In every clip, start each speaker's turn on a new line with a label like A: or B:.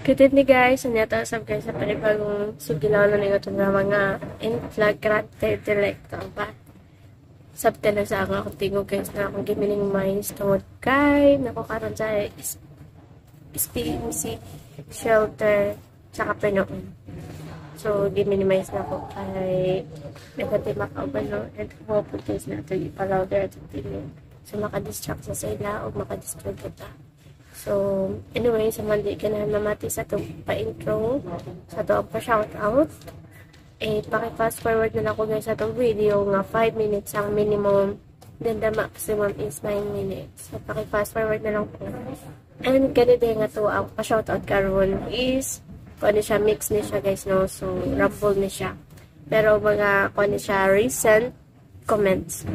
A: Good evening guys, anyata sab guys sa panibagong sugilaw na ito na mga inflagrante delicto ba? Sabte na sa ako tingog guys na akong gimining minds tungod kay nakukaroon sa SPMC shelter sa Kapernaum. So, giminimize na ko kay nagati makauban no and pupuntis na ito ipalawder at tingin. So, makadistract sa sila o makadistract kita. So, anyway, sa Monday ka na namati sa itong pa-intro, sa itong pa-shoutout. Paki-fast forward na lang ko guys sa itong video nga 5 minutes ang minimum, then the maximum is 9 minutes. So, paki-fast forward na lang po. And ganito nga to ang pa-shoutout karon is, kung ano siya, mix ni siya guys, no? So, rumble ni siya. Pero mga, kung ano siya, recent comments.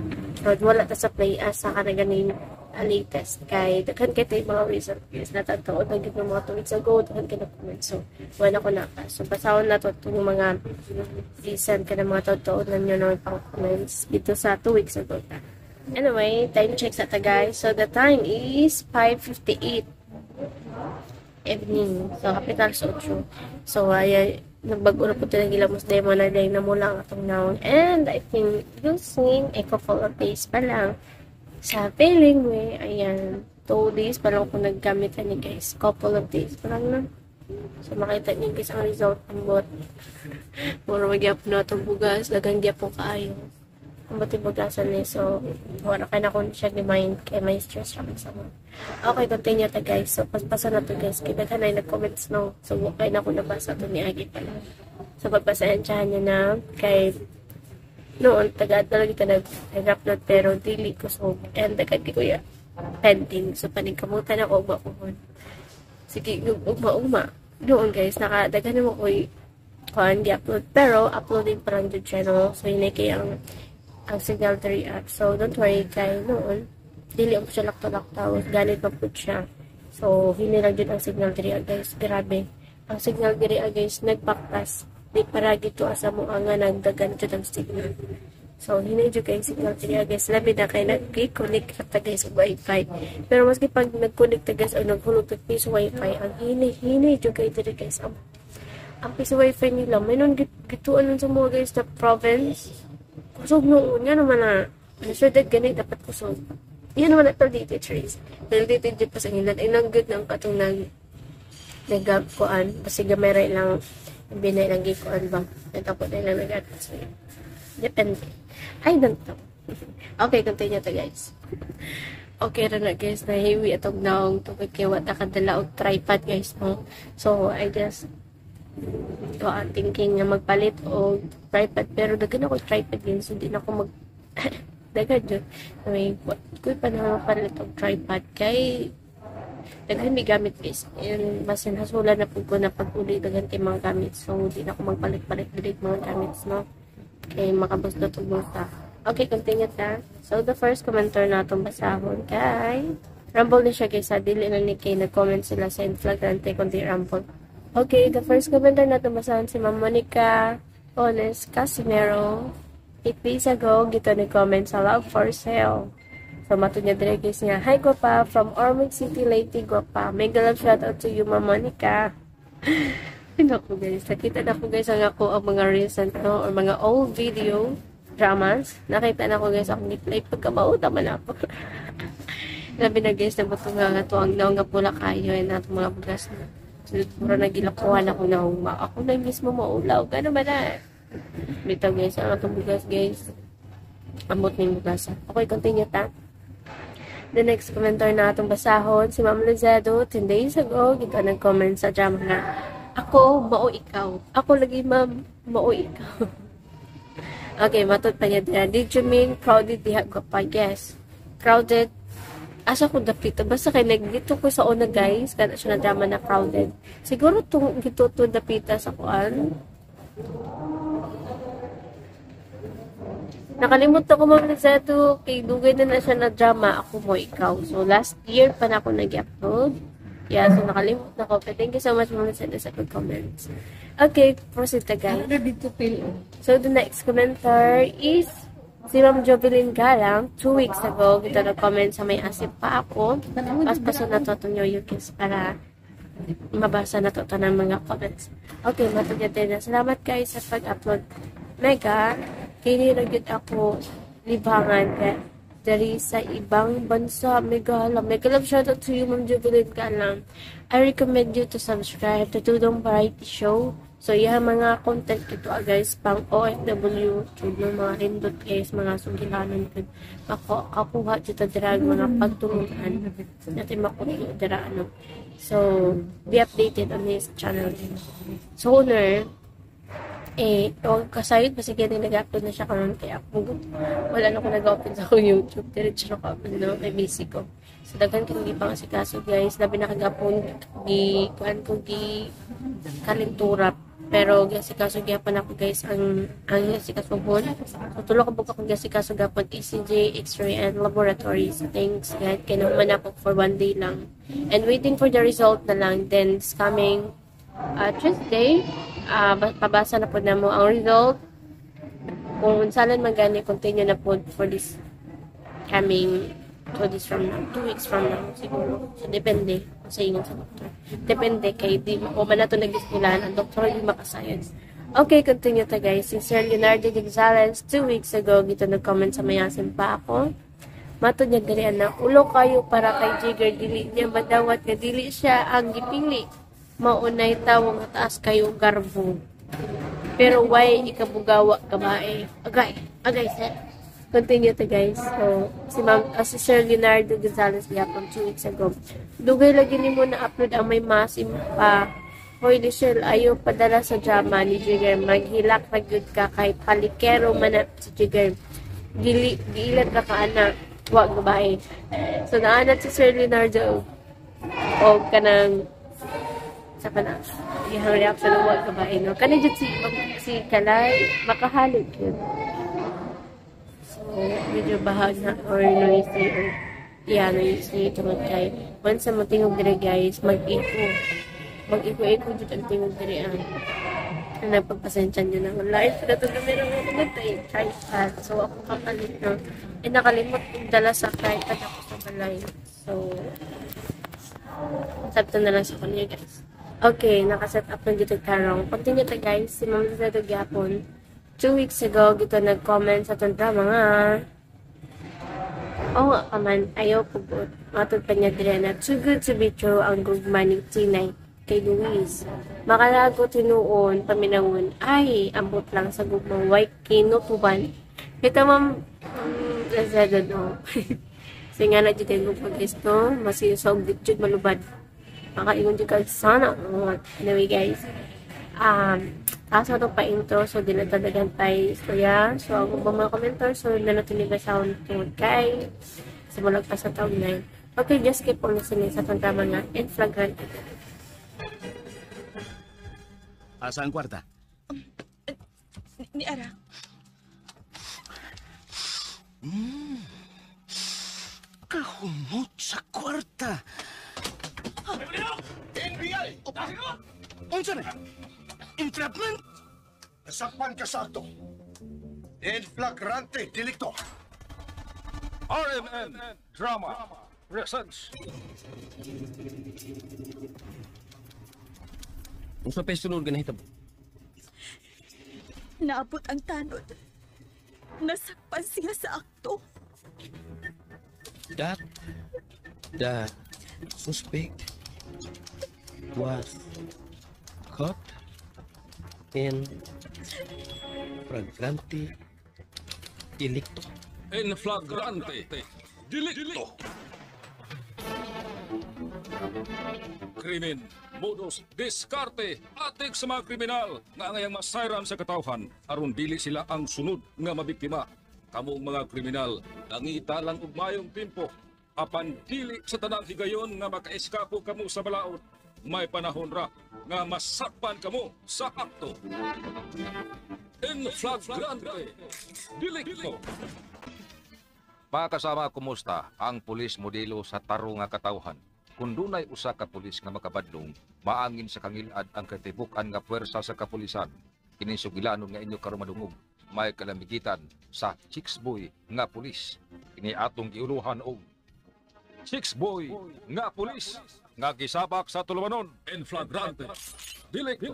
A: So, wala ta sa play as sa kanaganin latest kay daghan kay tay mga recent views na tagtuod na gid mga 2 weeks ago daghan kay na comment. So wala ko na pa, so basahon na to itong mga recent ka na mga tagtuod na nyo na pang comments dito sa 2 weeks ago ta. Anyway, time check sa ta guys. So the time is 5:58 evening, so kapital sa 8. So ay nagbago na po tayo gilamos demo na day na mula ang atong noun, and I think using a couple of days pa lang sa feeling way, ayan, 2 days pa lang ako naggamit ni guys. Couple of days pa lang na. So, makita niyo guys ang result ng bot. Mura magyap na itong bugas. Lagang gyap po kaayo. Ang bot yung bugasan niya. So, wala ka na kung siya ni-mind kaya may stress siya sa mo. Okay, continue ta guys. So, paspasa na to guys. Kita ka na yung nag-comments no. So, okay na ako nabasa to ni Agi pala. So, pagbasahan siya niya na kay noon, tagad talaga ka nag-upload pero dili ko so, and tagad ko ya pending. So, paningkamutan ako ugma-umon. Sige, ugma-ugma. Noon guys, nakadagan naman ko hindi upload. Pero, uploading pa lang yung channel. So, yun ay kaya ang signal to react. So, don't worry kay noon. Dili ako siya lakto-laktaw. Ganit pa po siya. So, hindi lang yun ang signal to react guys. Grabe. Ang signal to react guys, nagpaktas. Di para gito asa mo ang nga nagdagan dyan ang signal. So, hinay dyan kayo signal niya guys. Labi na kayo nag-connect ka guys sa wifi. Pero maski pag nag-connect ka guys o naghulog ka piso wifi, ang hinay dyan kayo dyan guys. Ang piso wifi nila, may nun gituan nun sa mga guys na province. Kusog noon nga naman na. Sure that ganit dapat kusog. Yan naman na dito trace. Dito dyan pa sa ngilan. Ay nang good ng katong nag-kuan. Kasi gamay lang binay lang gikuan ba? Natapot na lang nag-atas. Depende. I don't know. Okay, continue to guys. Okay ra na guys. Nahiwi atong naong tubig kay wata kadala og tripod guys. No? So, I just thinking nga magpalit og tripod. Pero dagan ako tripod guys. So, di na ako dagan dyan. May kuy pa na magpalit og tripod kay daghan may gamit guys. And basin hasulan na po ko na pag-uli daghan kay mga gamit. So, di na ako magpalit-palit dilig mga gamits, no? Kay makabos na tugong ta. Okay, continue ta. So, the first commenter na itong basahon kay Rumble na siya guys. Dili na ni kay nag-comment sila sa inflagrante kundi Rumble. Okay, the first commenter na itong basahon si Ma'am Monica Ones Casimero. 8 days ago, gito nag-comment sa Love for Sale. So, matunya dire guys nga. Hi, Guapa. From Ormoc City, Leyte, Guapa. Mega love shoutout to you, Ma'am Monica. Naku guys. Nakita na ko guys ang ako ang mga recent, no? Or mga old video dramas. Nakita na ko guys akong ni-play pagkamauta man ako. Labi na guys, nabuto nga to ang naong nga pula kayo. And nato mga bugas na. So, puro nagilakuhan ako na huma. Ako na mismo maulaw. Gano'n ba na? Bitaw guys, ang atong bugas guys. Amot na yung bugas. Okay, continue ta. The next commenter na atong basahon, si Ma'am Lozado, 10 days ago, gito nag-comment sa drama nga, ako, mao ikaw. Ako lagi, ma'am, mao ikaw. Okay, matod pa niya dira. Did you mean crowded diha ko pa? Yes. Crowded. Asa ko dapita. Basta kay nagdito ko sa una guys, kada siya na drama na crowded. Siguro itong gito to dapita sa kuan. Nakalimot ako Ma'am Lizado, kay dugay na siya na drama, ako mo ikaw. So, last year pa na ako nag-upload. Yeah, so nakalimot na ako. But thank you so much Ma'am Lizado sa good comments. Okay, proceed na guys. So, the next commenter is si Ma'am Jovelyn Galang. 2 weeks ago, kita nag-comment sa may asip pa ako. Paspaso na to itong yoyokis para mabasa na to ng mga comments. Okay, matugyan na. Salamat guys sa pag-upload. Mega, kini ra gyud ako libangan kay dari sa ibang bansa. Mega love shoutout to you, Ma'am Jubilin Galang. I recommend you to subscribe to Tudong Variety Show. So, yung mga content ito guys, pang OFW, yung mga rindot guys, mga sugilanon ko, kakuha dito drag mga pagtulungan natin makuha dira ano. So, be updated on his channel. Sooner, kasayod, basta ganyan nag-upload na siya karon kaya ako, wala na ako nag-open sa akong YouTube, diretso na ako no, may busy ko. So, daghan ko hindi pang asikaso guys, labi na kagapon, kuhan ko, kalinturap. Pero gasikaso gyapon ako guys ang gasikasuhon. So tulo ka buka kung gasikaso gapon ECG, X-ray and laboratories. Thanks God kay naman ako for 1 day lang. And waiting for the result na lang. Then it's coming Tuesday. Pabasa na po na mo ang result. Kung unsalan magani continue na po for this coming 2 days from now, 2 weeks from now siguro. So depende sa ingon sa doktor. Depende kay di mo man nato nagiskulan ang doktor yung makascience. Okay, continue ta guys. Si Sir Leonardo Gonzalez 2 weeks ago gito nag-comment sa mayasin pa ako. Matod niya diri na ulo kayo para kay Jigger dili niya madawat nga dili siya ang gipili. Maunay tawong taas kayo garbo. Pero why ikabugawa kabae? Agay sir. Continue to guys. So, si Sir Leonardo Gonzalez yapon 2 weeks ago. Dugay lagi ni mo na upload ang may masim pa. Hoy, Lichelle, ayaw padala sa drama ni Jigger. Maghilak na good ka kahit palikero man na si Jigger. Giilat na ka anak. Wag babae. So, naanat si Sir Leonardo o kanang sa kana. Ihang reaction ng wag babae. No? Kanang si Kalay, makahalog yun. Medyo bahag na or noisy or noisy tungod kay once mo tingog dire guys mag-iko dito ang tingog dire ang nagpagpasensya nyo ng live na ito na meron mo tripod so ako kakalit no nakalimot kong dala sa tripod ako sa balay so sabto na lang sa kanya guys. Okay, nakaset up na dito karong continue ta guys si Ma'am Zeta Gapon 2 weeks ago, gito nag-comment sa itong drama nga. Oo nga kaman, ayaw po po. Matod pa niya dire na too good to be true ang gugma ni Tinay kay Luis. Makalago tinuon, paminangon, ay, ambot lang sa gugmang white kinutuban. Kita ma'am, lazada no. Kasi nga na dito yung gugma guys no, masisog dito malubad. Makaingon dito sana. Anyway guys, asa to pa intro so dinatadagan tayo istorya so ako ba mga komentar so nanatuniga sound tungod kay simulag pa sa taon na yun. Okay, just keep on listening sa itong drama nga in flagrant.
B: Asa ang kwarta?
C: Ni Ara.
B: Kahumot sa kwarta.
D: NBI!
B: Unsa na? Entrapment?
D: Nasakpan ka sa akto. In flagrante delicto.
E: RMN Drama presents.
F: Unsa pa sunod ganito?
C: Naabot ang tanod. Nasakpan siya sa akto.
F: That the suspect was caught in flagrante delicto.
E: In flagrante delicto. Krimen, modus, diskarte, atik sa mga kriminal nga ngayang masayran sa katawhan aron dili sila ang sunod nga mabiktima. Kamong mga kriminal nangita lang og mayong timpo apan dili sa tanang higayon nga makaiskapo kamo sa balaod. May panahon ra nga masakpan kamo sa akto. In flagrante delicto.
G: Mga kasama, kumusta ang pulis modelo sa taro nga katawhan? Kung dunay usa ka pulis nga makabadlong, maangin sa kangilad ang katibukan nga puwersa sa kapulisan. Kinisugilanon nga inyo karon madungog. May kalamigitan sa Chicks Boy nga pulis. Ini atong giuluhan og Six boy nga pulis nga gisabak sa tulumanon.
E: En flagrante. Delicto.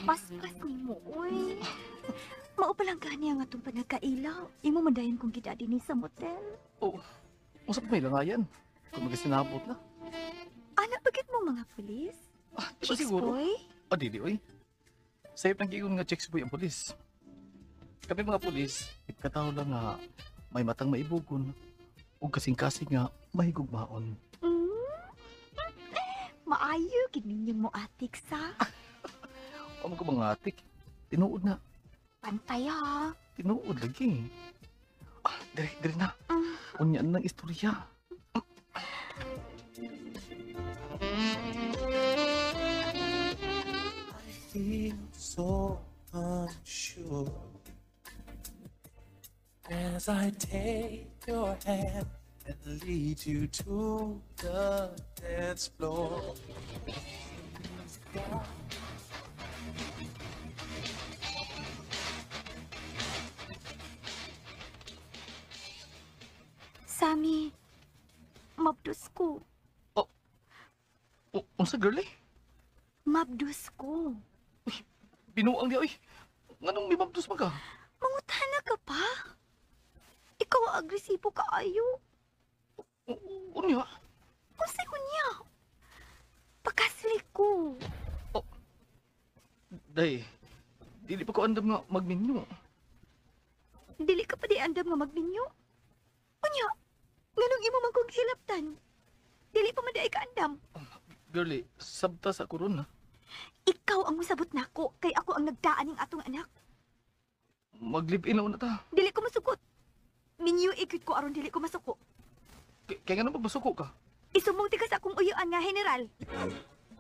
C: Paspas ni mo, uy. Mao pa lang gani ang atong panagkailaw. Imo madayon kong gidadi ni sa motel.
H: Oh, usap may langayan. Kung magasinabot na.
C: Anak, bakit mo mga pulis?
H: Di ba siguro?
C: Boy?
H: O, dili, oy. Sayop ng gigon nga chicks boy ang polis. Kami mga polis, ikataw lang nga may matang maibugon o kasing-kasing nga mahigugmaon.
C: Maayo, gininyong mo atik sa.
H: Ano ko mga atik? Tinuod na.
C: Pantay ha.
H: Tinuod lagi. Dire na. Unyaan ng istorya.
I: Feel so unsure as I take your hand and lead you to the dance floor.
C: Sami, mabdus ko.
H: Unsa girly?
C: Mabdus ko.
H: Binuang di oy. Nganong may mabdos ka?
C: Mangutana ka pa? Ikaw ang agresibo kaayo.
H: Unya?
C: Unsay kunya? Pakasli ko.
H: Day, dili pa ko andam nga magminyo.
C: Dili ka pa di andam nga magminyo. Unya, nganong imo man kong hilaptan? Dili pa man di ka andam.
H: Girly, sabta sa kuron na.
C: Ikaw ang musabot nako kay ako ang nagdaan ning atong anak.
H: Mag-live-in na una ta.
C: Dili ko masukot. Minyo ikit ko aron dili ko masuko.
H: Kaya nga naman masuko ka.
C: Isumungti ka sa akong uyuan nga general.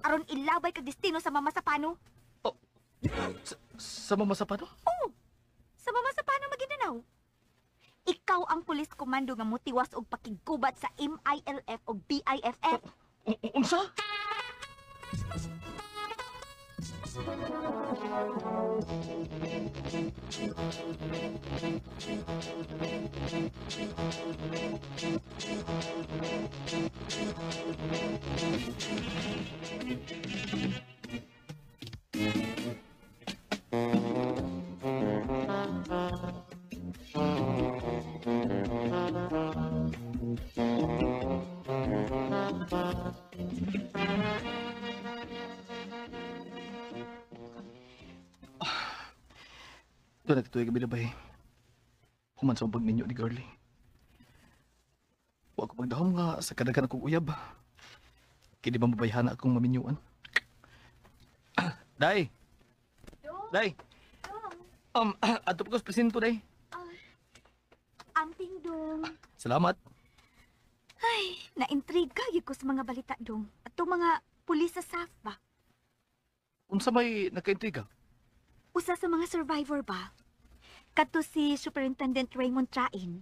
C: Aron ilabay kag destino sa mama sa pano.
H: Sa mama sa pano?
C: Oo. Sa mama sa pano Maguindanao. Ikaw ang pulis komando nga motiwas og pakigubat sa MILF o BIFF.
H: Unsa? Doon natin ito yung gabi human sa pagminyo ni girly. Huwag ko pagdahom nga sa kadaghan akong uyab. Kaya di ba mabayhan akong maminyuan? Day! Day! Ato po ko sa presinto, Day.
C: Amping dong.
H: Salamat.
C: Ay, naintriga gyud ko sa mga balita dong. Ato mga pulis sa SAF ba?
H: Unsa may nakaintriga?
C: Usa sa mga survivor ba? Kato si Superintendent Raymond Train.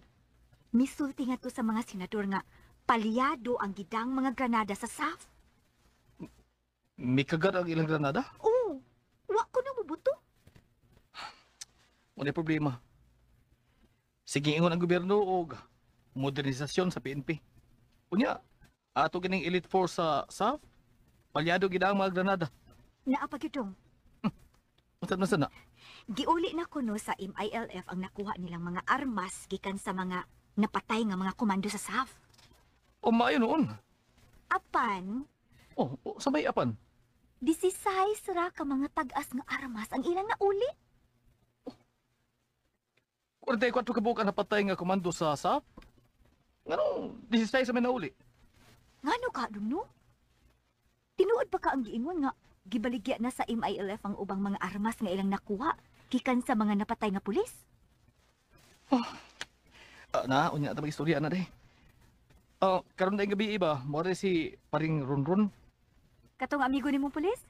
C: Misulti nga to sa mga senador nga palyado ang gidang mga granada sa SAF.
H: May kagat ang ilang granada?
C: Oo, wa ko na mubuto.
H: Wala problema. Sige ingon ang gobyerno o modernisasyon sa PNP. Unya, ato gining elite force sa SAF, palyado gid ang mga granada.
C: Naapagyudong.
H: Unsa na sana?
C: Giuli na kuno sa MILF ang nakuha nilang mga armas gikan sa mga napatay nga mga komando sa SAF.
H: O maayo noon.
C: Apan,
H: Sa may apan.
C: 16 ra ka mga tag-as nga armas ang ilang nauli.
H: 44 kabuok ang napatay nga komando sa SAF? Ngano, 16 sa may nauli?
C: Ngano ka dum no? Tinuod pa ka ang giingon nga gibaligya na sa MILF ang ubang mga armas nga ilang nakuha gikan sa mga napatay nga pulis.
H: Unya ta istorya na day. Karon na gabi iba, mo si paring Ronron.
C: Katong amigo nimong pulis?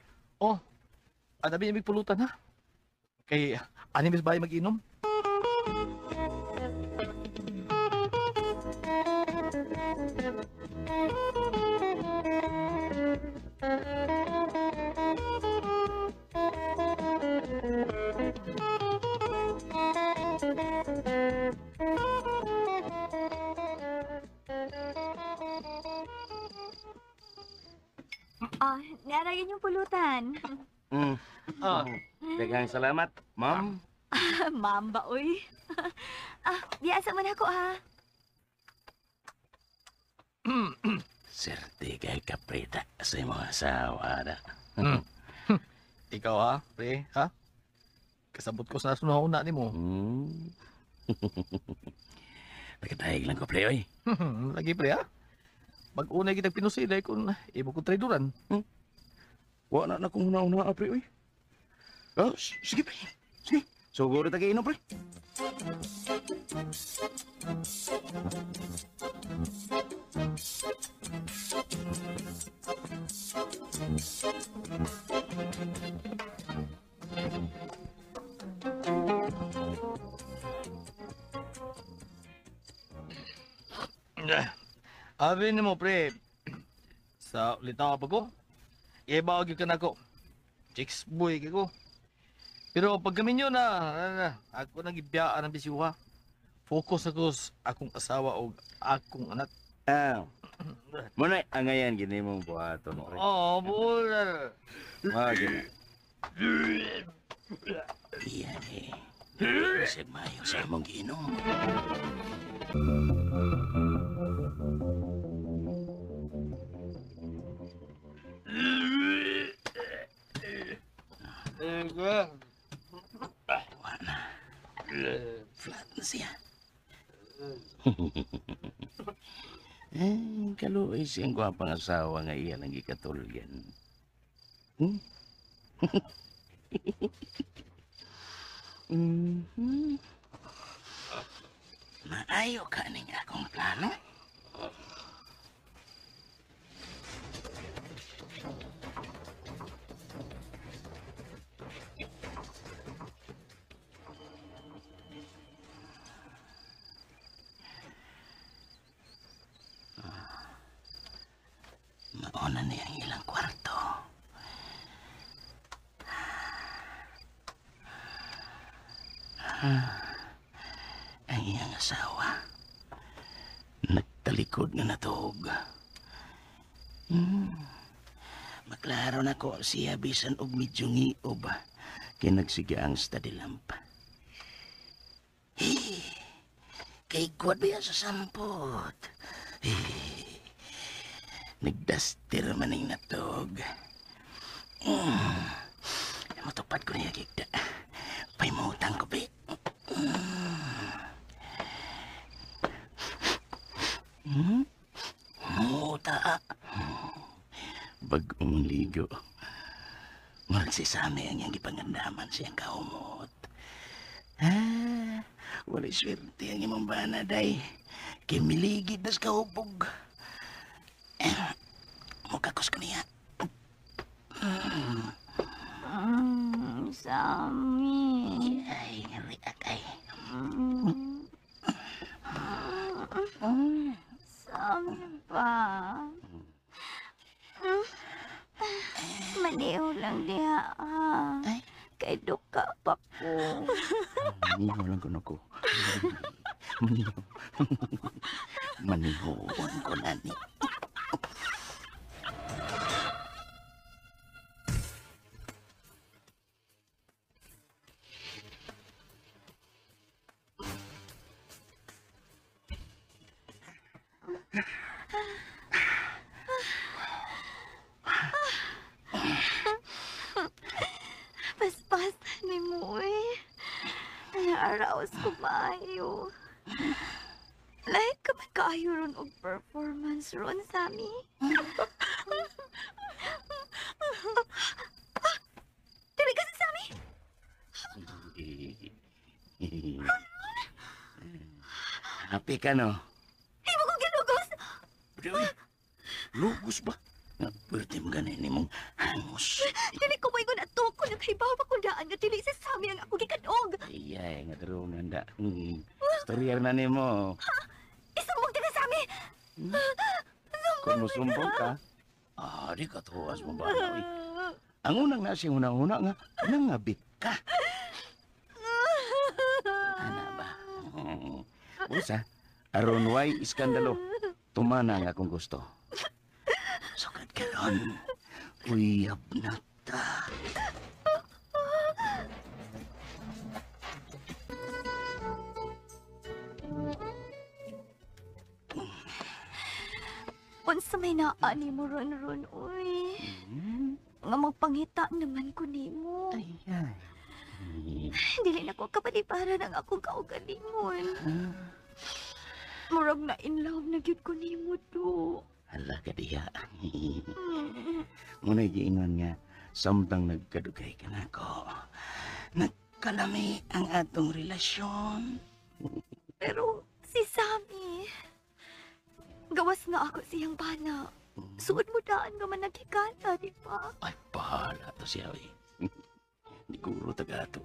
H: Adabi imig pulutan ha. Kay animes ba mag-inom?
C: na inyong pulutan.
B: Daghang salamat, ma'am.
C: Ma'am ba, uy? Biyasa man ako, ha?
B: Serte kay kaprita sa imong asawa na.
H: Ikaw ha, pre, ha? Kasabot ko sa nasunahuna ni mo.
B: Nagkatahig lang ko, pre, oy.
H: Lagi, pre, ha? Mag-unay kitang pinusilay kung ibo ko traidoran.
B: Wala na kung una-una, pre, oy. Oh, sige, pre. Sige. Siguro tagay inom, pre.
H: Abi ni mo, pre. Sa litaw pa ko. Ibawag ka na ko. Chicks boy kay ko. Pero pag kami nyo ako nang ibiyaan ng bisyuha. Focus ako sa akong asawa o akong anak.
B: Muna, angayan, gini mong buhaton, pre.
H: Oh, bula.
B: Magin. Iyan eh. Isig mayo sa imong ginom. Wala. Flat na siya. Kaluoy siyang gwapang asawa nga iya lang ikatulgan. Maayo ka ning akong plano? Mauna niya ang ilang kwarto. Ang iyang asawa nagtalikod nga natuog. Maklaro na ko siya bisan og medyo ngiob kinagsigaang stadilamp. Kay kuwad ba yan sa sampot? Nagdaster maning natog. Matupad ko niya gigda. Paimutang ko, be. Muta. Bagong ligo. Magsisami ang iyang ipangandaman siyang kaumot. Wala'y swerte ang imong banaday. Kimiligid na sa kahubog. Mukakos ko niya.
C: Sami.
B: Ay, riak ay.
C: Sami pa. Maniw lang diha, ha? Kay duka pa ko.
B: Maniho lang ko na ko. Maniho. Manihon ko na ni.
C: Paspasan ni mo eh. Araos ko maayo. Like ka man kaayo ron og performance ron, Sami. Dili ka si Sami?
B: Happy ka, no?
C: Ay mo kong ginugos!
B: Lugos ba? Pwerte mo ganin mong hangos.
C: Dili ko may gunato ko naghibaw pa kundaan nga dili sa Sami ang ako gikadog.
B: Ay, nga tarungan da. Storya na ni mo.
C: Isumbong ka na Sami!
B: Kung musumbong ka, di ka tuwas mo ba? Ang unang nasi hunang-huna nga, nangabit ka. Ano ba? Usa, aron way iskandalo. Tumana nga kung gusto. Sukad ka ron. Uyab na ta.
C: Unsa may naani mo ron, uy. Nga magpangita naman ko nimo.
B: Ayan.
C: Dili na ko kapaliparan ang akong kaugalingon. Murag na in love na gyud ko nimo do.
B: Hala ka diya. Muna giingon nga, samtang nagkadugay ka na ko. Nagkalami ang atong relasyon.
C: Pero si Sammy, gawas nga ako siyang bana. Suod mo daan nga man nagkikanta, di ba?
B: Ay, bahala to siya, eh. Di guro taga to.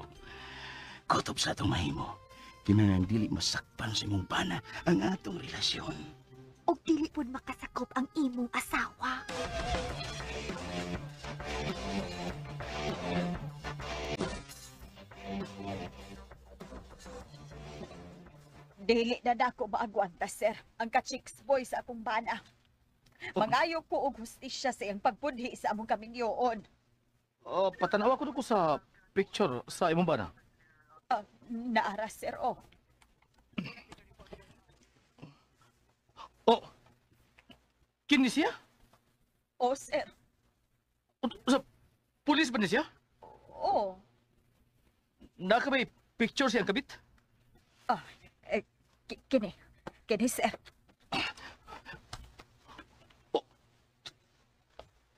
B: Kotob sa atong mahimo. Kinanang dili masakpan sa imong bana ang atong relasyon.
C: O dili pud makasakop ang imong asawa.
J: Dili na dako maagwanta, sir. Ang ka-chicks boy sa akong bana. Mangayo ko og hustisya sa iyang pagpudhi sa among kamingyoon.
H: Patanaw ako ko sa picture sa imong bana.
J: Naara, sir, oh.
H: Oh, kini siya?
J: Oh, sir.
H: Sa pulis ba ni siya?
J: Oh.
H: Naka may picture siyang kabit?
J: Kini. Kini, sir.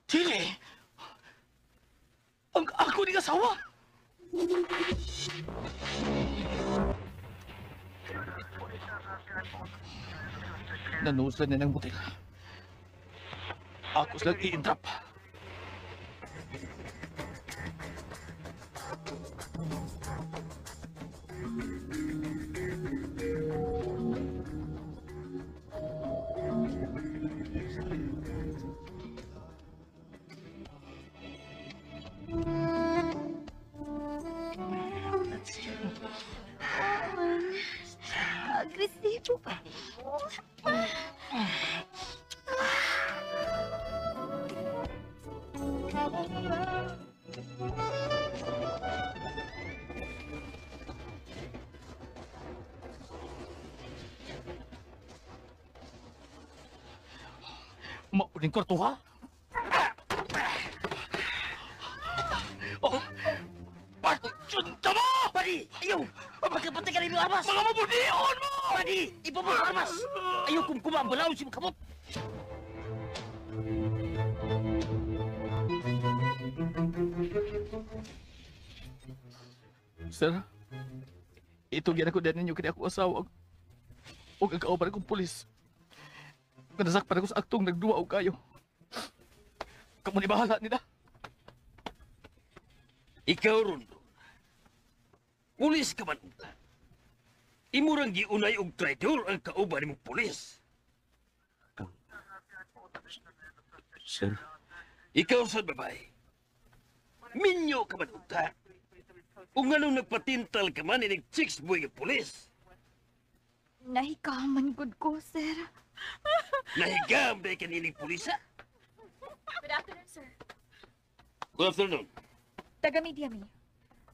H: Dili! Ang ako ni asawa! Nanusan niya ng butil. Ako silang i-entrap.
C: Agresibo pa mo.
H: Mauling kwarto, ha? Oh! Junta mo!
K: Padi! Ayaw! Pagkapatay ka rin yung armas!
H: Mga mabudion mo!
K: Padi! Iba mo ang armas! Ayaw kung kumambalaw si Makabot!
H: Sir, ito gyan ako din ninyo kini ako asawa. O ang kauban akong pulis. Nasakpan ako sa aktong nagduwa o kayo. Kamu ni bahala nila.
K: Ikaw, Rondo. Pulis ka man unta. Imurang giunay og traitor ang kauban mong pulis.
B: Sir?
K: Ikaw sa babae. Minyo ka man unta. Kung anong nagpatintal ka man inig chicks boy ng pulis.
C: Nahikaman gud ko, sir.
K: Nahigam dahil kanilig pulisa.
C: Good afternoon, sir.
K: Good afternoon.
J: Taga-media mi.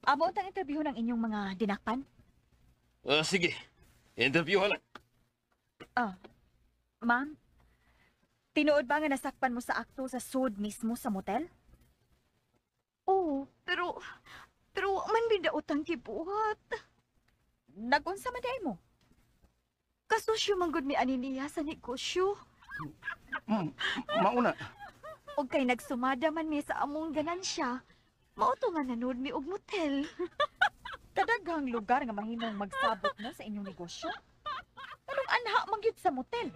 J: Amo ang interview ng inyong mga dinakpan?
K: Sige. Interview lang.
J: Ma'am, tinuod ba nga nasakpan mo sa akto sa sud mismo sa motel?
C: Oo, pero man bidaot ang kibuhat.
J: Nagunsa man day mo?
C: Kasosyo man gud mi ani niya sa negosyo.
B: Mauna.
C: Og kay nagsumada man mi sa among ganansya, mauto nga nanood mi og motel.
J: Kadaghang lugar nga mahimong magsabot mo sa inyong negosyo? Anong anha man gyud sa motel?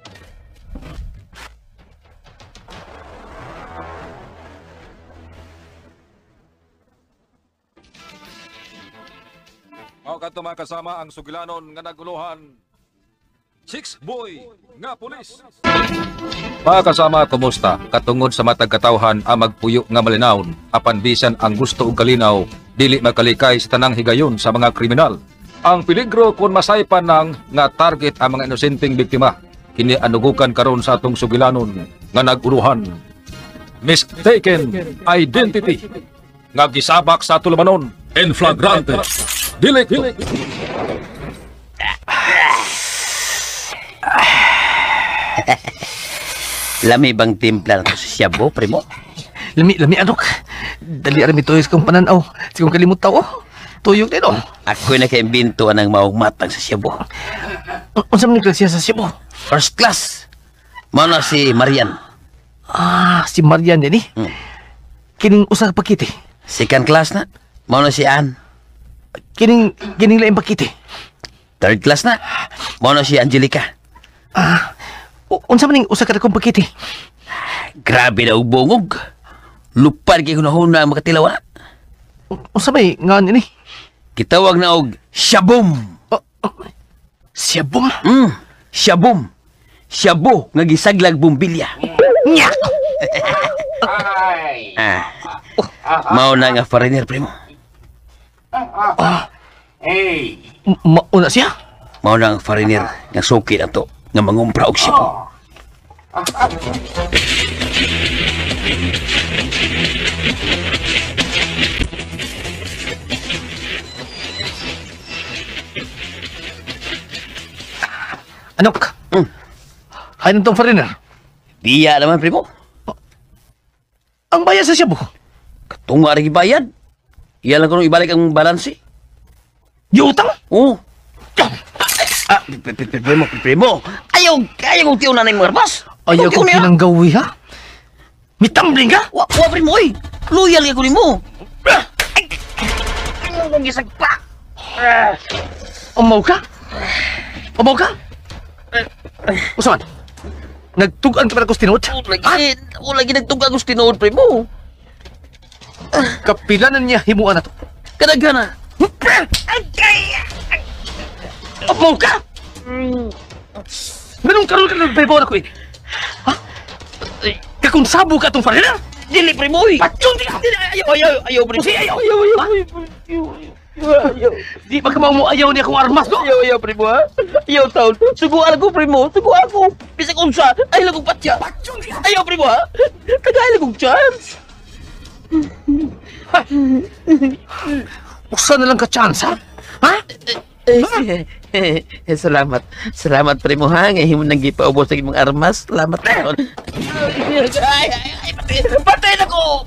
G: Mao kadto mga kasama ang sugilanon nga naguluhan. Chicks boy nga pulis. Mga kasama, kumusta? Katungod sa matag katawhan ang magpuyo nga malinawon, apan bisan ang gusto ug kalinaw, dili makalikay sa tanang higayon sa mga kriminal. Ang peligro kung masaypan nang nga target ang mga inosenteng biktima. Kini anugukan karon sa atong sugilanon nga naguluhan.
E: mistaken identity nga gisabak sa tulumanon en flagrante delicto.
B: Lami bang timpla na to sa Shabu, primo?
H: Lami, anok. Dali arami tuyos kong pananaw. Sigong kalimutaw, oh. Tuyok din, oh.
B: Ako'y nakaimbento ng maong matang sa Shabu.
H: Unsa man ni siya sa Cebu?
B: First class. Mano si Marian.
H: Si Marian din, eh. Kining usa ka pakiti.
B: Second class na. Mano si Ann.
H: Kining laing pakiti.
B: Third class na. Mano si Angelica.
H: Unsa man ning usa ka dakong pakiti?
B: Grabe na ubongog. Lupad kay hunahuna ang makatilaw na.
H: Unsa may nga ni?
B: Kitawag na og Shabum.
H: Shabum?
B: Shabum. Shabu nga gisaglag bumbilya.
H: Nya.
B: Mao na nga foreigner, primo.
H: Mauna siya?
B: Mao na nga foreigner nga suki na to nga mangumpra og Shabu.
H: Anok? Hain tong foreigner?
B: Biya naman, primo.
H: Ang bayad sa Shabu?
B: Katunga rin bayad. Iya lang ko nung ibalik ang balansi.
H: Yutang?
B: Oo. Primo. Ayaw kong tiyo na ng mga armas.
H: Ayaw kong pinanggawi, ha? Mitambling ka?
B: Wa, primo, oy. Loyal ka ko ni mo. Ayaw kong gisagpa.
H: Umaw ka? Usaman? Nagtugan ka pa na kustinod?
B: Lagi nagtugan kustinod, primo.
H: Kapilanan niya himuan na to.
B: Kadagana.
H: Umaw ka? Ganun karoon ka nagbaybaw na ko, eh. Ha? Kakonsabo ka itong farina?
B: Dili, primo, oy.
H: Patyon, ayaw, primo. Ayaw. Di ba ka mo ayaw niya kung armas, no?
B: Ayaw, primo, ha? Ayaw, taon. Suguan ako, primo. Suguan ako. Bisag unsa. Ay, lagong patya. Ayaw, primo, ha? Kagaya lagong chance.
H: Usa na lang ka chance, ha? Ha?
B: Salamat, primo, ha? Ngayon mo nang gipaubos sa imong armas. Salamat, taon. Ay, patay na ko.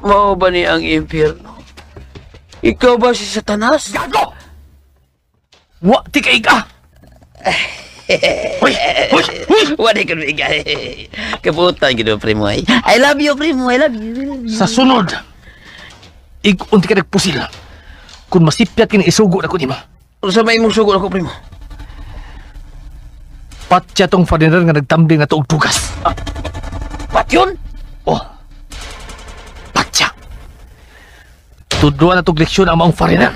B: Mao ba ni ang impyerno? Ikaw ba si Satanas?
H: Gago! Wa, ti ka iga! Uy!
B: Wala ka nung iga. Kabutan gino, primo. I love you, primo. I love you.
H: Sa sunod, unti ka nagpusil. Kung masipyat ka isugo na ko ni mo.
B: Sa may mong sugo ako, primo?
H: Patya tong foreigner nga nagtambling na to og tugas.
B: Pat yun?
H: Oh. Patya. Tudluan na tong leksyon ang mga foreigner.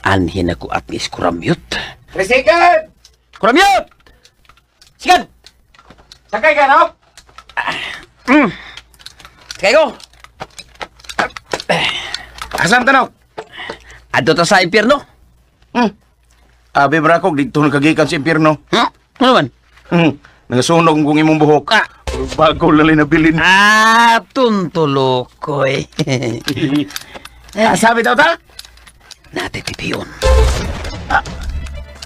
B: Anhin ako at ngis kuramyot.
L: Resikan!
B: Kuramyot! Sigan!
L: Sakay ka, no?
B: Sakay ko!
L: Asan tanong?
B: Adto ta sa impyerno?
L: Abi brakog, dito nakagikan sa impyerno.
B: Ano man?
L: Nangasunog kong imong buhok. Bago lalay na bilin.
B: Tuntulo ko eh.
L: Sabi daw ta?
B: Nate tipion.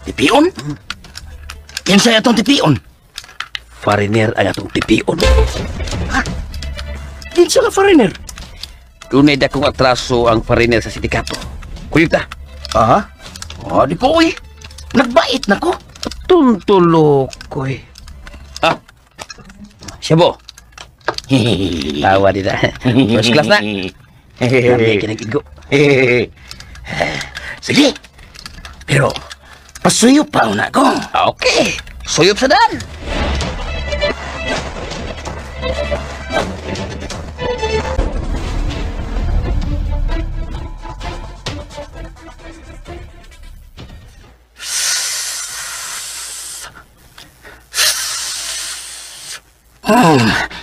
L: Tipion? Kinsa atong tipion?
B: Foreigner ang atong tipion.
L: Kinsa nga foreigner?
B: Dunay dakong atraso ang foreigner sa sindikato. Kuyta.
L: Aha? Di ko, uy. Nagbait na ko.
B: Tuntulo ko eh. Shabu. Tawa dita. First class na. Lami kinag-igo.
L: Sige. Pero, pasuyop pa una ko.
B: Okay. Suyop sa daan.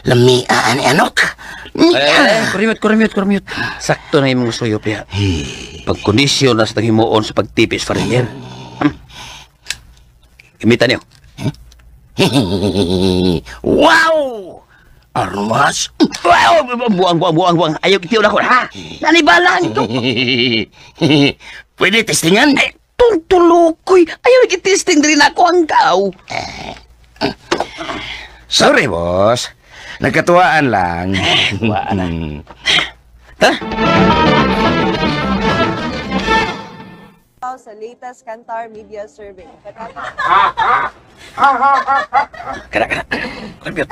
L: Lamiaan, anok.
F: Kurimut. Sakto na yung mga suyop ya. Pagkondisyon na sa himuon sa pagtipis, Fariner. Gamitan niyo.
B: Wow! Armas!
F: Wow! Buang. Ayaw kitiyo na ko, ha? Nanibalaan ito.
B: Pwede testingan?
F: Tuntulukoy. Ayaw nagitesting din ako ang kao.
B: Sorry, boss. Nagkatuwaan lang.
F: Ha?
M: Sa latest Kantar Media Survey.
F: Kana. Kurimut.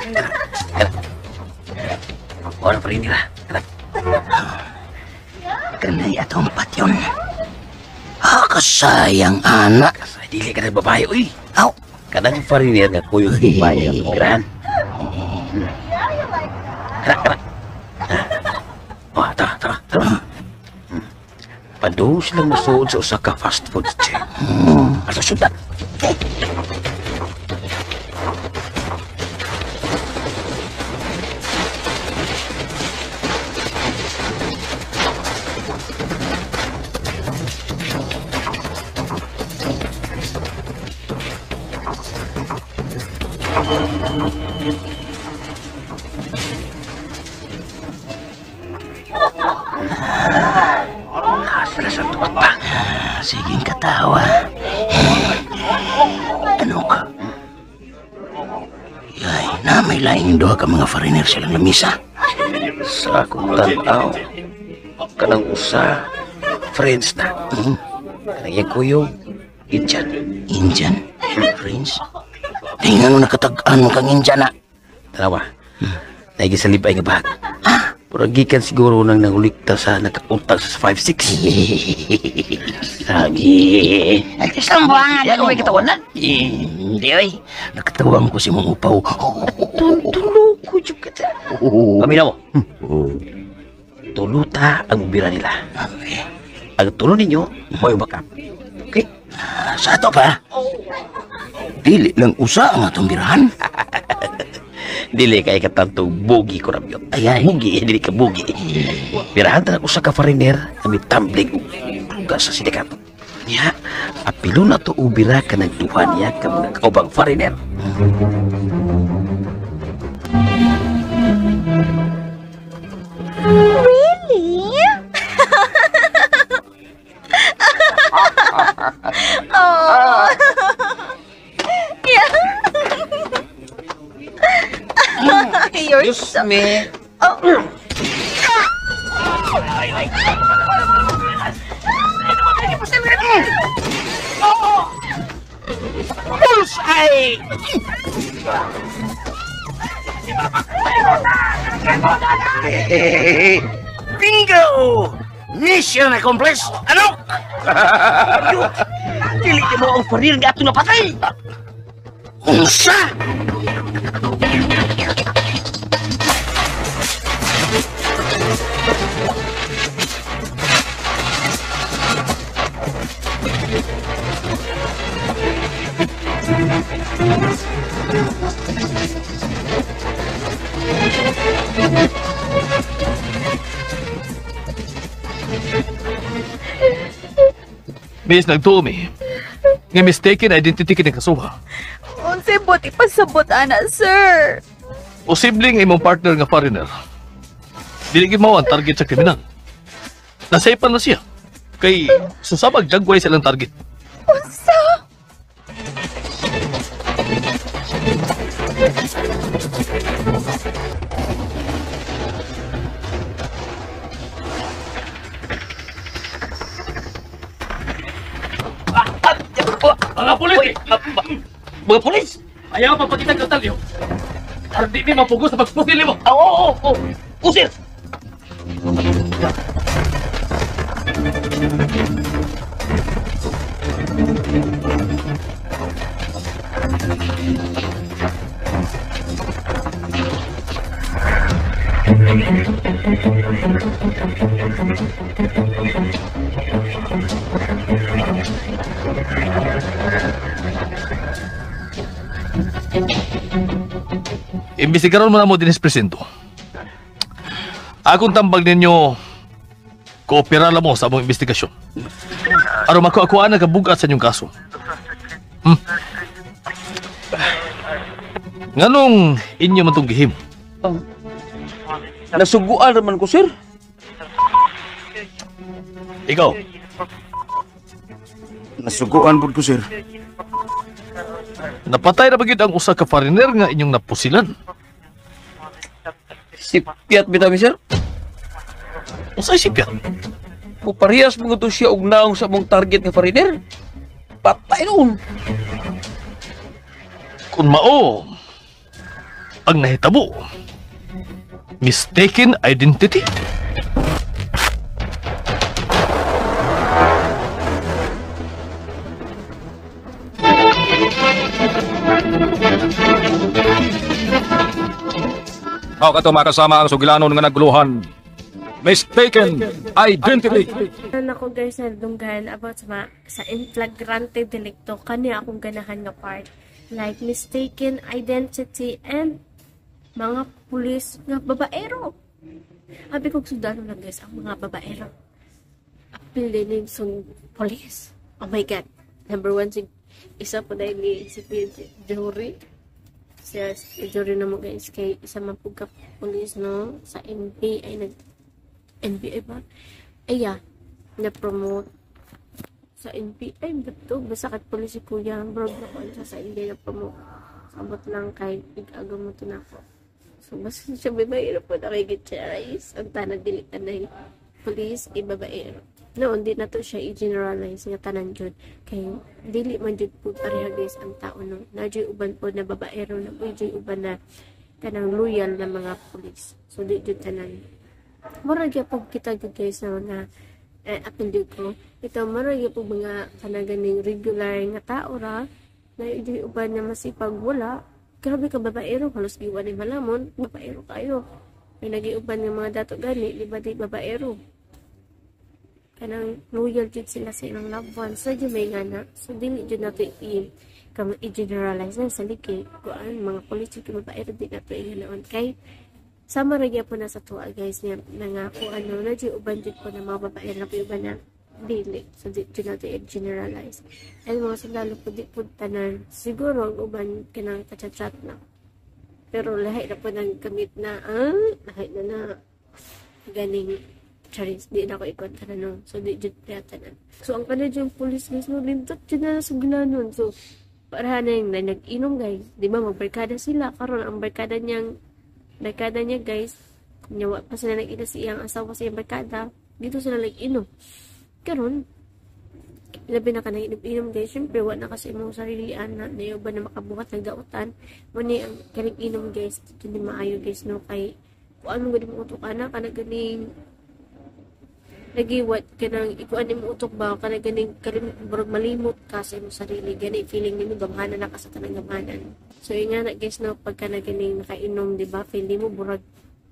F: Orang Fariner.
B: Kanay atong patyon. Kasayang anak.
F: Kasay dili ka na babae, uy.
B: Aw.
F: Kadang Fariner nga kuyog babae ang pirahan. Kana. Oh, tara. Pado silang masuod sa usa ka fast food chain. Asa sudan?
B: Sige katawa. Ano ka? Yay, na may laing doha ka mga Fariner silang lamisa.
F: Sa akong tanaw, kanang usa, friends na. Kanang yung kuyog, Indian.
B: Friends? Tingnan mo nakatag-an mo kang Indian na.
F: Tanawa, nagisalibay nga bahag. Pero gikan siguro nang nangulikta sa nagkautang sa 5'6".
B: Lagi. Nagkasambuangan. Yan, may katawanan. Hindi, oy. Nakatawang ko si mong upaw.
F: Tulo ko juga. Paminaw mo. Tuluta ang bira nila. Ang tulo ninyo, mo yung backup. Okay?
B: Sa ato pa? Dili lang usa ang atong birahan.
F: Dili kay katantong bugi ko ramyot.
B: Ay.
F: Bugi, dili ka bugi. Birahan ta usa ka Fariner kami tumbling lugar sa sindikato. Nya, apilo na to ubira ka nagduha niya ka mga kaubang Fariner.
C: Really? Oh. Yeah. You're so...
F: me.
C: Oh.
B: Bullseye! Bingo! Mission accomplished! Ano?
F: Dili ka mo ang Fariner nga ato napatay.
B: Unsa?
H: Miss nagtuumi. Nga mistaken identity kini kasuha.
J: Unsa buti pasabot ana, sir?
H: Posibleng imong partner nga Fariner. Dili gyud mao ang target sa kriminal. Nasaypan na siya. Kay susabag jagway silang target.
J: Unsa?
H: Mga pulis! Mga pulis! Ayaw papakita ng talyo. Para di mo mapugos sa pagpusil mo. Oo! Usir! Imbestigaron mo na mo dinis presinto. Akong tambag ninyo, kooperala mo sa among investigasyon. Aron makuha na kabugat sa inyong kaso. Nganong inyo man itong gihim?
F: Nasuguan naman ko, sir.
H: Ikaw?
L: Nasuguan po ko, sir.
H: Napatay na bagid ang usa ka foreigner nga inyong napusilan.
F: Si Piat bitami, sir.
H: Unsay si Piat?
F: Parehas mga to siya og naong sa mong target nga foreigner. Patay noon.
H: Kung mao, ang nahitabo, mistaken identity.
G: Ako kato makasama ang sugilanon nga naguluhan. Mistaken identity.
A: Ano ako guys na dunggan about sa inflagrante delicto kani akong ganahan nga part. Like mistaken identity and mga pulis nga babaero. Habi kong sundalo lang guys ang mga babaero. Apil din yung police. Oh my god. Number 1 isa po dahil ni si Jury. Siya jury na mo guys kay isa man po ka police no sa NBI NBI ba? Iya na-promote sa NBI bato basta kat police ko yang bro ko sa NBI na-promote sabot lang kay pig-agam mo to na ko so basta siya babaero po na kay Gutierrez ang tanang dilitan na police babaero noon di na to siya i-generalize nga tanan jud kay dili man jud po pareha guys ang tao no na jud uban po na babaero na po jud uban na kanang loyal na mga police so di jud tanan mura gyud po kita jud guys na mga apelid ko ito mura gyud po mga kanang regular nga tao ra na jud uban na masipag wala grabe ka babaero halos giwan ni malamon babaero kayo may nagiuban nga mga dato gani di ba di babaero kanang loyal jud sila sa ilang loved ones sa jud may ngana so dili jud nato i-generalize na sa liki kuan mga politiko babaero di nato inganaon kay sama ra gyapon na sa tuwa guys nga nangako ano na jud uban jud po na mga babaero na uban na dili so di jud nato i-generalize and mga sundalo po di po tanan siguro ang uban kanang kachat na pero lahi na po nang kamit na lahi na ganing Charis, di na ako ikonta na nun. So, di dyan priyata na. So, ang kanad yung police guys, no, lintot dyan na sugla nun. So, para na yung nag-inom guys. Di ba, magbarkada sila. Karon ang barkada niya guys, nyawa pa sila nag-ina si iyang asawa sa iyang barkada. Dito sila nag-inom. Karon, labi na ka nag-inom guys. Siyempre, wala na kasi mong sarilian na yung ba na makabuhat ng dautan. Muna ang kanig-inom guys. Dito ni maayo guys, no, kay kung ano gani mo utok anak, ka na ganing nagiwat ka nang ikuan mo utok ba ka na ganing kalimurag malimot ka sa imong sarili gani feeling nimo gamhanan na ka sa tanang gamhanan so nga na guys no pagka na ganing nakainom di ba feeling mo burag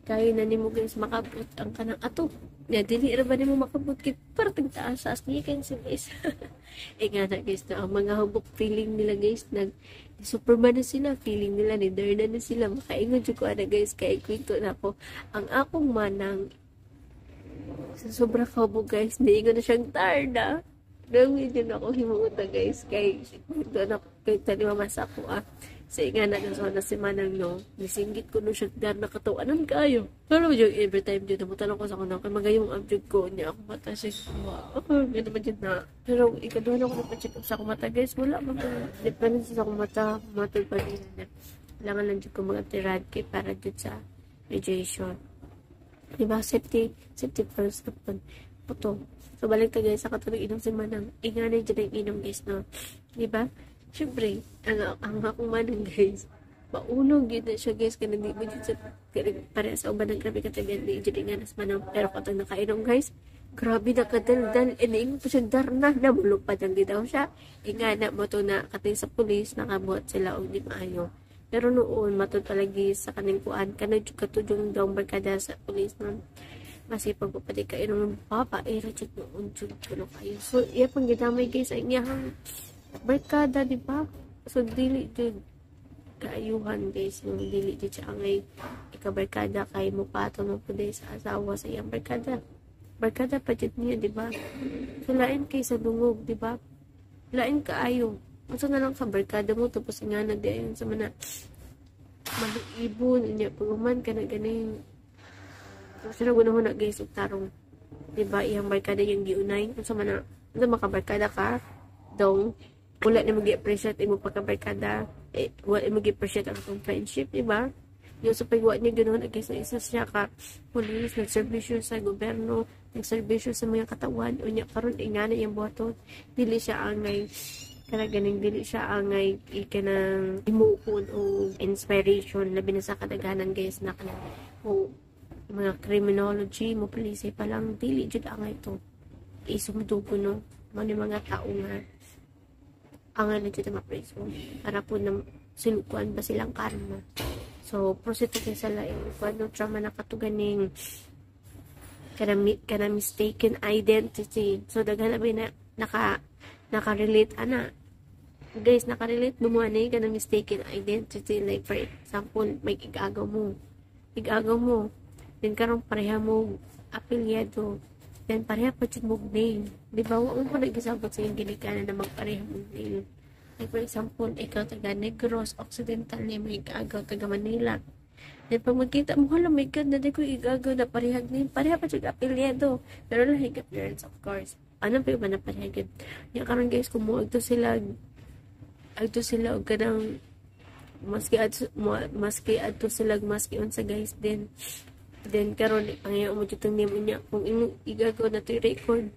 A: kayo na nimo guys makabot ang kanang ato ya dili ra ba nimo makabot kay perting taas as niya kan si guys nga na guys no ang mga hubok feeling nila guys nag Superman na sila feeling nila ni Darna na sila makaingon jud ko ana guys kay kwento na po ang akong manang sa sobra kabo guys, niingon na siyang tarda. Dami din ako himuta guys, kay doon ako kay tani mamasa ko Sa nga na so na si Manang no, nisinggit ko no siya dar nakatuanan kayo. Pero yung every time dito mo tanong ko sa kuno kay magayong object ko niya ako mata siya. Ganda man dyan na. Pero ikaduhan ako na pa-check up sa akong mata guys, wala man ko. Depende sa akong mata, matod pa din na. Kailangan lang dyan ko mag-antirad kay para dyan sa radiation. Diba? Safety first kapag puto. So, balik ta guys, sa katulog inom si Manang. Inganay dyan ang inom guys, no? Diba? Siyempre, ang akong Manang guys, maunog yun na siya guys, kaya hindi mo dyan sa, para sa uban ng grabe katagan, hindi dyan inganas Manang. Pero katang nakainom guys, grabe na kadaldal, iniingon po siya darna, namulupad ang gidaw siya. Ingana mo to na kating sa pulis, nakabuhat sila o di maayo. Pero noon, matod palagi sa kaning kuan, kanad katudyung daw barkada sa pulis nun. Masipag po pati ka inong papa, rachit noon, jud ko kayo. So, iya pang ginamay guys, ay niyang barkada, di ba? So, dili, jud, kaayuhan guys, yung dili di siya angay ikabarkada kay mo pato mo puday sa asawa sa iyang barkada pa jud niya, di ba? So lain kay sa dungog, di ba? Lain kaayo unsa na lang ka barkada mo tapos nga nagdayon sa mana mag-ibon niya paguman ka na ganing kasi nagunahon na guys og tarong, di ba? Iyang barkada yung giunay unsa man na makabarkada ka dong wala na mag-appreciate imo pagkabarkada, wala na mag-appreciate ang itong friendship, diba? Yung sa pagwa niya ganoon, kasi isa siya ka police, nagservisyo sa gobyerno, nagservisyo sa mga katawan, o niya karon ingana yung buhaton, dili siya angay, kana ganing dili siya angay, ikanang imuon o inspiration, labi na sa kadaghanan guys, na kanang, o mga criminology, mo police pa lang, dili jud angay to, isumdugo no, mga tao nga, ang legit na preso para po na sinukuan ba silang karma. So proceed kayo sa lain kung ano trauma nakatuganing kana mistaken identity. So daghan na naka-relate ana guys, naka-relate mo ani kana mistaken identity, like for example may igagaw mo then karong pareha mo apelyado, then pareha pa dyan mong name. Di ba? Huwag mo nag-isabot sa yung ginikanan na magpareha mong name. Like for example, ikaw taga Negros, Occidental na mo igagaw, taga Manila. Then pag magkita mo, hala, my God, na di ko igagaw na parehag name. Pareha pa dyan apelyado. Pero lang higap parents, of course. Ano pa yung na parehagin? Yung karang guys, kung mo, agto sila, o ganang, maski adto sila, maski on sa guys, then karon ang iyo mo ditong name niya kung igagaw na to record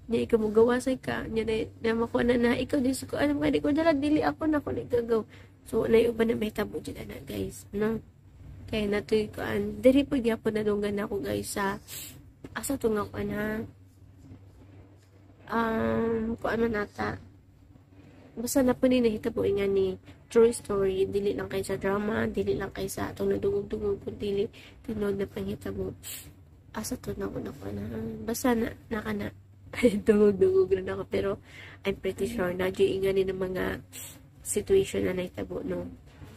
A: niya ikaw mo gawasay ka niya na makuha na ikaw din ko ano mga di ko dala dili ako na ko igagaw, so layo ba na may tabo dyan na guys no kaya na to ko an diri po gyapon na dunggan ako guys sa asa to nga ko na kung ano nata basta na po ni nahitabo nga ni true story, dili lang kay sa drama, dili lang kay sa atong nadungog-dungog, kundi tinod na panghitabo. Asa to na ko na basta na dungog-dungog na ako, pero I'm pretty sure na ingani ng mga situation na naitabo, no?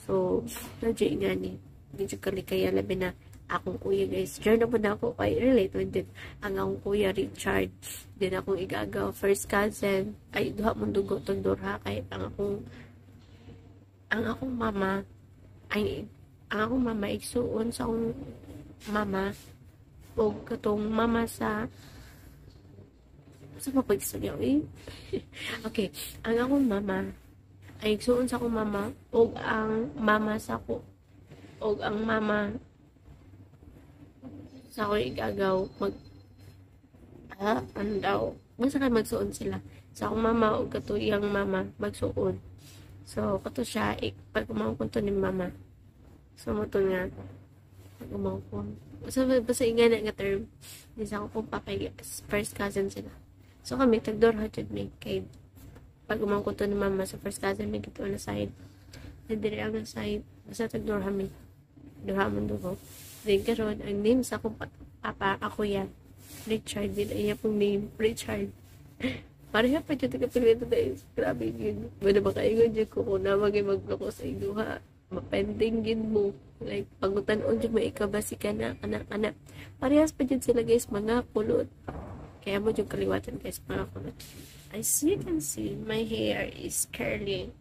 A: So, na ingani. Hindi kaya labi na akong kuya guys. Diyan na po na ako kay relate with it. Ang akong kuya Richard. Din akong igagaw. First cousin. Ay, duha mong dugo tundor ha. Kay ang akong mama igsuon sa akong mama o katong mama sa mapagsayaw okay, ang akong mama ay igsuon sa akong mama o ang mama sa ko o ang mama sa ako igagaw ano daw basta kayo magsuon sila sa akong mama o katuyang mama magsuon. So, kato siya, pag umangkon to ni mama. So, mo to nga, pag umangkon. So, basta nga na nga term, nisa ko kung papay, first cousin sila. So, kami, tagdorha jud may, kay, pag umangkon to ni mama, sa first cousin, may gito na side. Nandiri ang na side, basta tagdorha may, durha man dugo. Then, karon ang name sa akong papa, ako yan, Richard, din ay pong name, Richard. Pareha pa dyan tagapilihan tayo. Grabe yun. Wala ba kayo dyan ko kung na mag-ako sa inuha. Mapending yun mo. Like, pagutan-on dyan may ikabasi ka na, anak. Parehas pa dyan sila guys, mga kulot. Kaya mo dyan kaliwatan guys, mga kulot. As you can see, my hair is curly.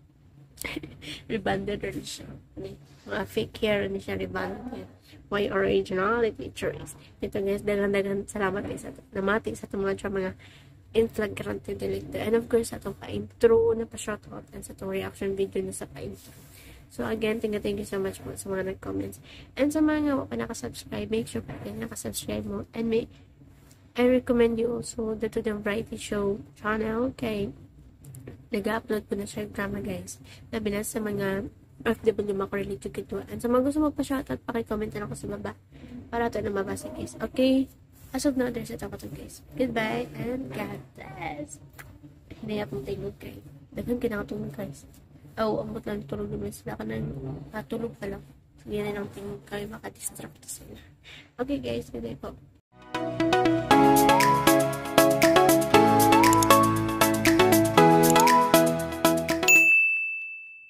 A: Rebanded rin siya. Mga fake hair rin siya rebanded. My originality choice. Ito guys, dagan-dagan salamat guys. Namati sa itong mga in flagrante delicto. And of course, atong pa-intro na pa-shoutout and sa itong reaction video na sa pa-intro. So again, thank you so much po sa mga nag-comments. And sa mga nga pa nakasubscribe, make sure po kayo nakasubscribe mo. And I recommend you also the To The Variety Show channel kay nag-upload po na siya drama guys. Labi na sa mga FW makorelated kito. And sa mga gusto magpa-shoutout, pakicomment na ako sa baba para ito na mabasa guys. Okay? As of now, there's a top of guys. Goodbye and God bless. Hinaya pong tingog guys. Daghan kinakatulog guys. Oh, ambot lang tulog naman sila ka nang patulog pa lang. Sige na lang tingog kayo, makadistract sila. Okay guys, good day po.